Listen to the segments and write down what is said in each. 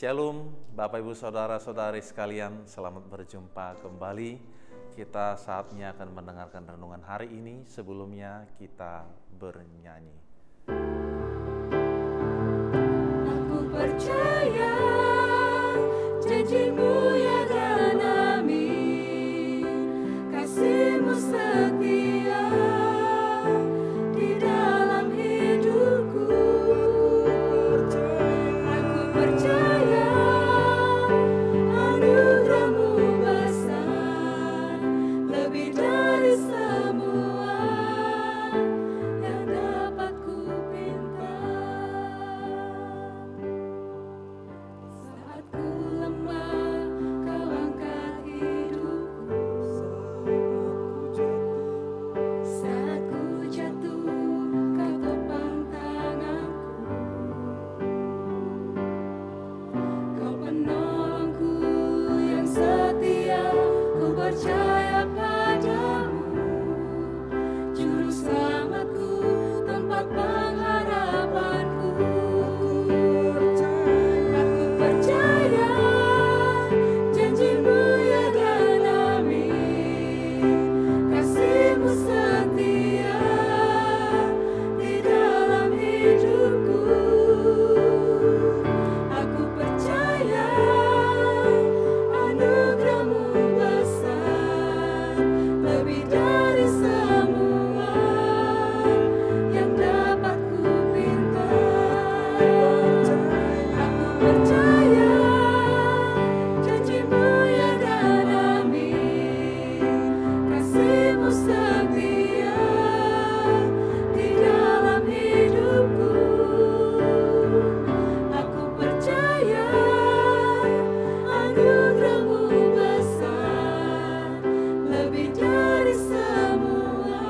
Shalom, Bapak Ibu Saudara-saudari sekalian, selamat berjumpa kembali. Kita saatnya akan mendengarkan renungan hari ini. Sebelumnya kita bernyanyi. Aku percaya janji-Mu ya dan amin, kasih-Mu setia di dalam hidupku. Aku percaya anugerah-Mu besar, lebih dari semua yang dapat ku pinta. Saat ku lemah, Kau angkat hidupku. Saat ku jatuh, Kau topang tanganku. Kau penolongku yang setia, ku percaya padamu. Juru selamatku, tempat pengharapanku. Aku percaya janji-Mu ya dan amin, kasih-Mu setia di dalam hidupku. Aku percaya anugerah-Mu besar, lebih dari semua yang dapat ku pinta. Aku percaya janji-Mu ya dan amin, kasih-Mu setia di dalam hidupku. Aku percaya anugerah-Mu besar, lebih dari semua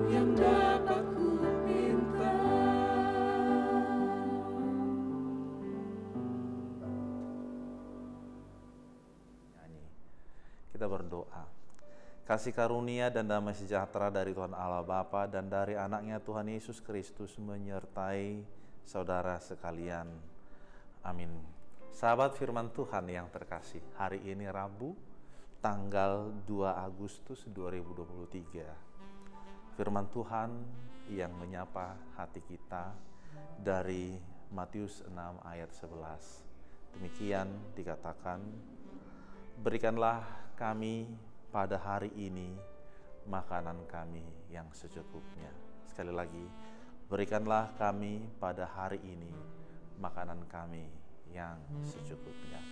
yang dapat ku pinta. Nyanyi. Kita berdoa. Kasih karunia dan damai sejahtera dari Tuhan Allah Bapa dan dari anaknya Tuhan Yesus Kristus menyertai saudara sekalian. Amin. Sahabat firman Tuhan yang terkasih, hari ini Rabu tanggal 2 Agustus 2023. Firman Tuhan yang menyapa hati kita dari Matius 6 ayat 11. Demikian dikatakan, berikanlah kami pada hari ini makanan kami yang secukupnya. Sekali lagi, berikanlah kami pada hari ini makanan kami yang secukupnya.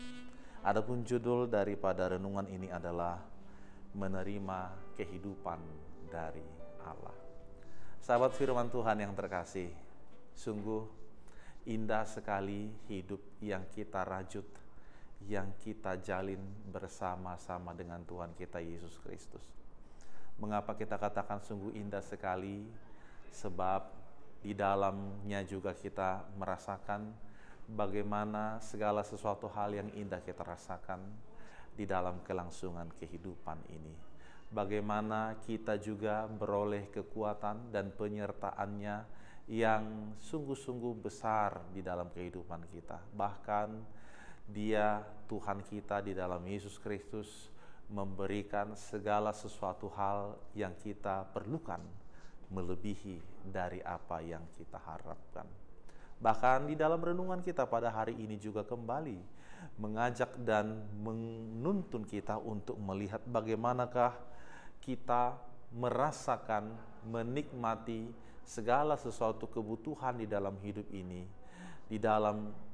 Adapun judul daripada renungan ini adalah menerima kehidupan dari Allah. Sahabat firman Tuhan yang terkasih, sungguh indah sekali hidup yang kita rajut, yang kita jalin bersama-sama dengan Tuhan kita Yesus Kristus. Mengapa kita katakan sungguh indah sekali? Sebab di dalamnya juga kita merasakan bagaimana segala sesuatu hal yang indah kita rasakan di dalam kelangsungan kehidupan ini. Bagaimana kita juga beroleh kekuatan dan penyertaannya yang sungguh-sungguh besar di dalam kehidupan kita. Bahkan Dia, Tuhan kita di dalam Yesus Kristus, memberikan segala sesuatu hal yang kita perlukan, melebihi dari apa yang kita harapkan. Bahkan di dalam renungan kita pada hari ini juga kembali mengajak dan menuntun kita untuk melihat bagaimanakah kita merasakan, menikmati segala sesuatu kebutuhan di dalam hidup ini, di dalam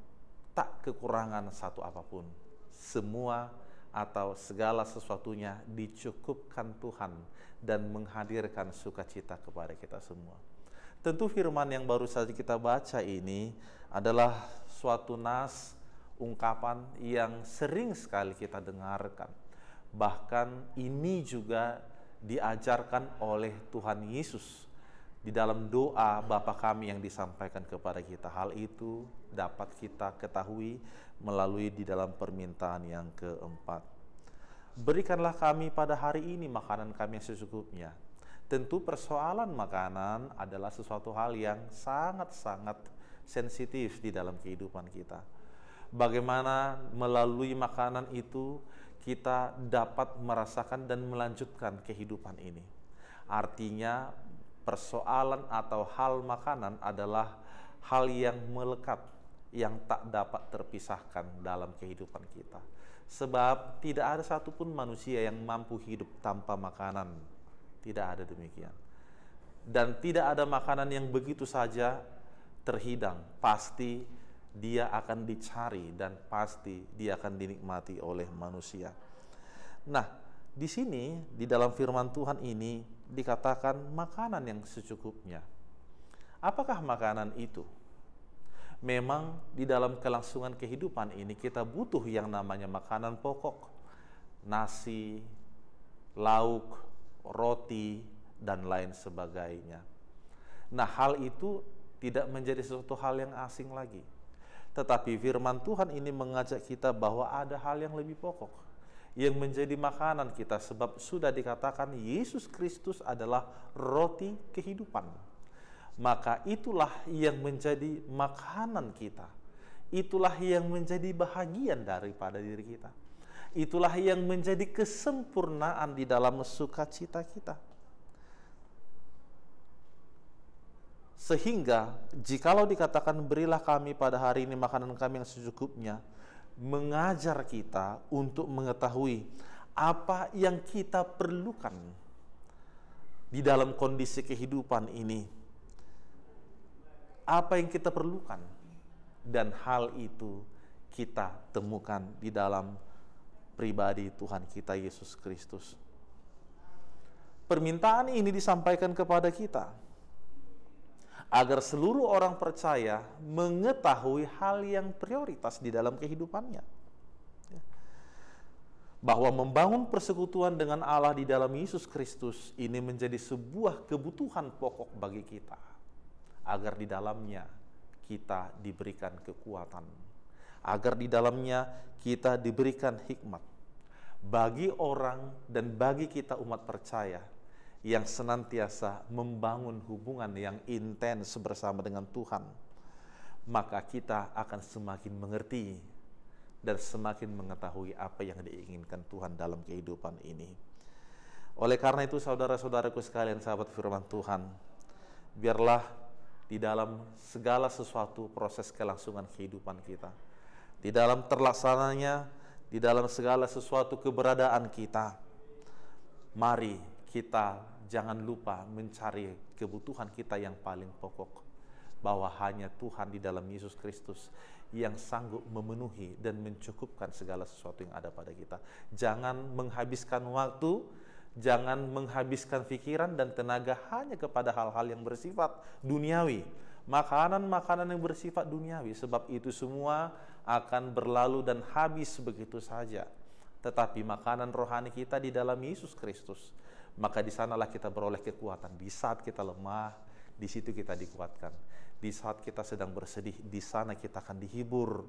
tak kekurangan satu apapun. Semua atau segala sesuatunya dicukupkan Tuhan dan menghadirkan sukacita kepada kita semua. Tentu firman yang baru saja kita baca ini adalah suatu nas, ungkapan yang sering sekali kita dengarkan. Bahkan ini juga diajarkan oleh Tuhan Yesus di dalam doa Bapa kami yang disampaikan kepada kita. Hal itu dapat kita ketahui melalui di dalam permintaan yang keempat. Berikanlah kami pada hari ini makanan kami yang secukupnya. Tentu persoalan makanan adalah sesuatu hal yang sangat-sangat sensitif di dalam kehidupan kita. bagaimana melalui makanan itu kita dapat merasakan dan melanjutkan kehidupan ini. Artinya persoalan atau hal makanan adalah hal yang melekat, yang tak dapat terpisahkan dalam kehidupan kita. Sebab tidak ada satupun manusia yang mampu hidup tanpa makanan. Tidak ada demikian. Dan tidak ada makanan yang begitu saja terhidang. Pasti dia akan dicari dan pasti dia akan dinikmati oleh manusia. Nah, di sini di dalam firman Tuhan ini dikatakan makanan yang secukupnya. Apakah makanan itu? Memang di dalam kelangsungan kehidupan ini kita butuh yang namanya makanan pokok, nasi, lauk, roti, dan lain sebagainya. Nah, hal itu tidak menjadi sesuatu hal yang asing lagi. Tetapi firman Tuhan ini mengajak kita bahwa ada hal yang lebih pokok yang menjadi makanan kita, sebab sudah dikatakan Yesus Kristus adalah roti kehidupan. Maka itulah yang menjadi makanan kita. Itulah yang menjadi bahagian daripada diri kita. Itulah yang menjadi kesempurnaan di dalam sukacita kita. Sehingga jikalau dikatakan berilah kami pada hari ini makanan kami yang secukupnya, mengajar kita untuk mengetahui apa yang kita perlukan di dalam kondisi kehidupan ini. Apa yang kita perlukan, dan hal itu kita temukan di dalam pribadi Tuhan kita Yesus Kristus. Permintaan ini disampaikan kepada kita agar seluruh orang percaya mengetahui hal yang prioritas di dalam kehidupannya, bahwa membangun persekutuan dengan Allah di dalam Yesus Kristus ini menjadi sebuah kebutuhan pokok bagi kita, agar di dalamnya kita diberikan kekuatan, agar di dalamnya kita diberikan hikmat bagi orang dan bagi kita umat percaya yang senantiasa membangun hubungan yang intens bersama dengan Tuhan. Maka kita akan semakin mengerti dan semakin mengetahui apa yang diinginkan Tuhan dalam kehidupan ini. Oleh karena itu, saudara-saudaraku sekalian, sahabat firman Tuhan, biarlah di dalam segala sesuatu proses kelangsungan kehidupan kita, di dalam terlaksananya, di dalam segala sesuatu keberadaan kita, mari kita jangan lupa mencari kebutuhan kita yang paling pokok, bahwa hanya Tuhan di dalam Yesus Kristus yang sanggup memenuhi dan mencukupkan segala sesuatu yang ada pada kita. Jangan menghabiskan waktu, jangan menghabiskan pikiran dan tenaga hanya kepada hal-hal yang bersifat duniawi, makanan-makanan yang bersifat duniawi, sebab itu semua akan berlalu dan habis begitu saja. Tetapi makanan rohani kita di dalam Yesus Kristus, maka di sanalah kita beroleh kekuatan. Di saat kita lemah, di situ kita dikuatkan. Di saat kita sedang bersedih, di sana kita akan dihibur.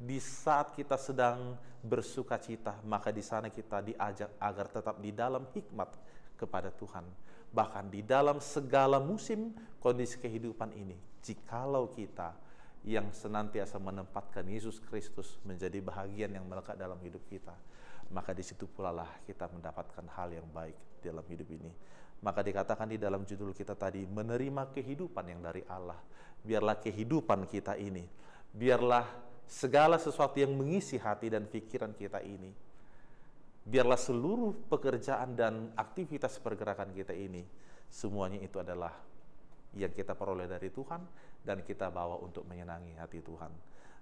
Di saat kita sedang bersuka cita, maka di sana kita diajak agar tetap di dalam hikmat kepada Tuhan. Bahkan di dalam segala musim kondisi kehidupan ini, jikalau kita yang senantiasa menempatkan Yesus Kristus menjadi bahagian yang melekat dalam hidup kita, maka di situ pula lah kita mendapatkan hal yang baik dalam hidup ini. Maka dikatakan di dalam judul kita tadi, menerima kehidupan yang dari Allah. Biarlah kehidupan kita ini, biarlah segala sesuatu yang mengisi hati dan pikiran kita ini, biarlah seluruh pekerjaan dan aktivitas pergerakan kita ini, semuanya itu adalah yang kita peroleh dari Tuhan dan kita bawa untuk menyenangi hati Tuhan.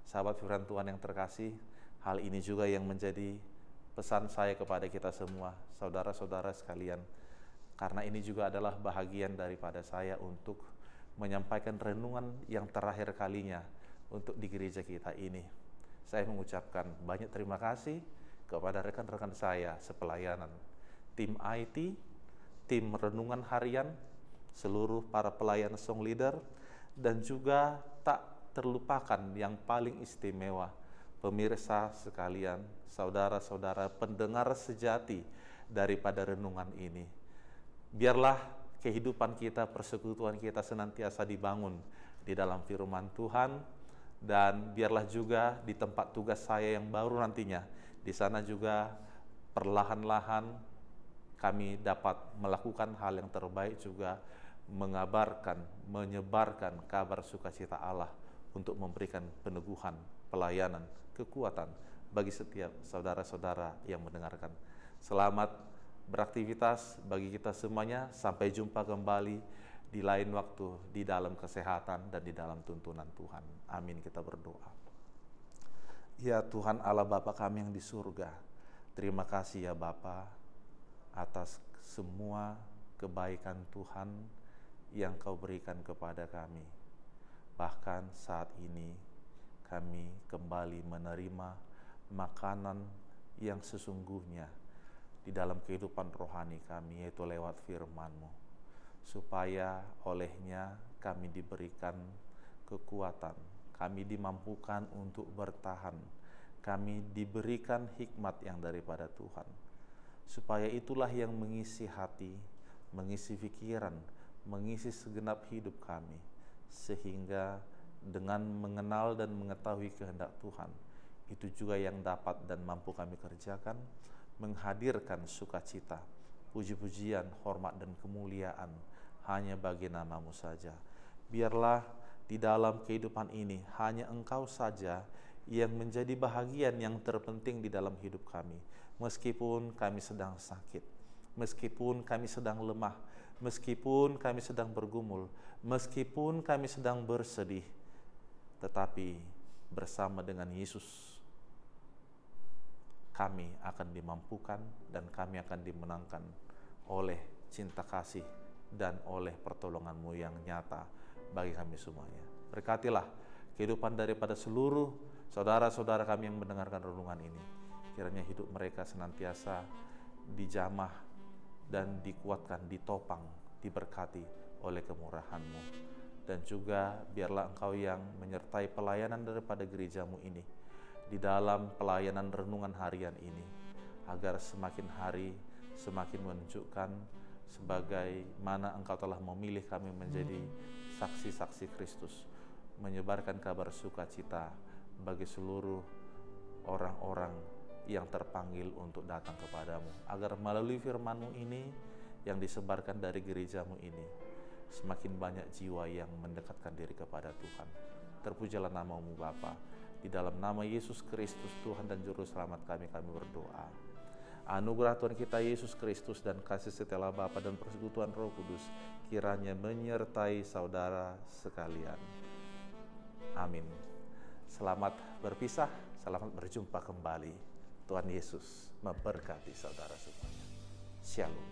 Sahabat firman Tuhan yang terkasih, hal ini juga yang menjadi pesan saya kepada kita semua, saudara-saudara sekalian, karena ini juga adalah bahagian daripada saya untuk menyampaikan renungan yang terakhir kalinya untuk di gereja kita ini. Saya mengucapkan banyak terima kasih kepada rekan-rekan saya sepelayanan, tim IT, tim renungan harian, seluruh para pelayan song leader, dan juga tak terlupakan yang paling istimewa, pemirsa sekalian, saudara-saudara pendengar sejati daripada renungan ini. Biarlah kehidupan kita, persekutuan kita senantiasa dibangun di dalam firman Tuhan, Dan biarlah juga di tempat tugas saya yang baru nantinya, di sana juga perlahan-lahan kami dapat melakukan hal yang terbaik juga, mengabarkan, menyebarkan kabar sukacita Allah untuk memberikan peneguhan, pelayanan, kekuatan bagi setiap saudara-saudara yang mendengarkan. Selamat beraktivitas bagi kita semuanya. Sampai jumpa kembali di lain waktu, di dalam kesehatan dan di dalam tuntunan Tuhan. Amin, kita berdoa. Ya Tuhan Allah Bapa kami yang di surga, terima kasih ya Bapa atas semua kebaikan Tuhan yang Kau berikan kepada kami. Bahkan saat ini kami kembali menerima makanan yang sesungguhnya di dalam kehidupan rohani kami, yaitu lewat firman-Mu, supaya olehnya kami diberikan kekuatan, kami dimampukan untuk bertahan, kami diberikan hikmat yang daripada Tuhan, supaya itulah yang mengisi hati, mengisi pikiran, mengisi segenap hidup kami, sehingga dengan mengenal dan mengetahui kehendak Tuhan, itu juga yang dapat dan mampu kami kerjakan, menghadirkan sukacita, puji-pujian, hormat dan kemuliaan hanya bagi nama-Mu saja. Biarlah di dalam kehidupan ini hanya Engkau saja yang menjadi bahagian yang terpenting di dalam hidup kami. Meskipun kami sedang sakit, meskipun kami sedang lemah, meskipun kami sedang bergumul, meskipun kami sedang bersedih, tetapi bersama dengan Yesus kami akan dimampukan dan kami akan dimenangkan oleh cinta kasih dan oleh pertolongan-Mu yang nyata bagi kami semuanya. Berkatilah kehidupan daripada seluruh saudara-saudara kami yang mendengarkan renungan ini. Kiranya hidup mereka senantiasa dijamah dan dikuatkan, ditopang, diberkati oleh kemurahan-Mu. Dan juga biarlah Engkau yang menyertai pelayanan daripada gereja-Mu ini di dalam pelayanan renungan harian ini, agar semakin hari semakin menunjukkan sebagaimana Engkau telah memilih kami menjadi saksi-saksi Kristus, menyebarkan kabar sukacita bagi seluruh orang-orang yang terpanggil untuk datang kepadamu, agar melalui firman-Mu ini yang disebarkan dari gereja-Mu ini, semakin banyak jiwa yang mendekatkan diri kepada Tuhan. Terpujilah nama-Mu Bapa. Di dalam nama Yesus Kristus Tuhan dan Juru Selamat kami berdoa. Anugerah Tuhan kita Yesus Kristus dan kasih setia Bapa dan persekutuan Roh Kudus kiranya menyertai saudara sekalian. Amin. Selamat berpisah, selamat berjumpa kembali. Tuhan Yesus memberkati saudara semuanya. Shalom.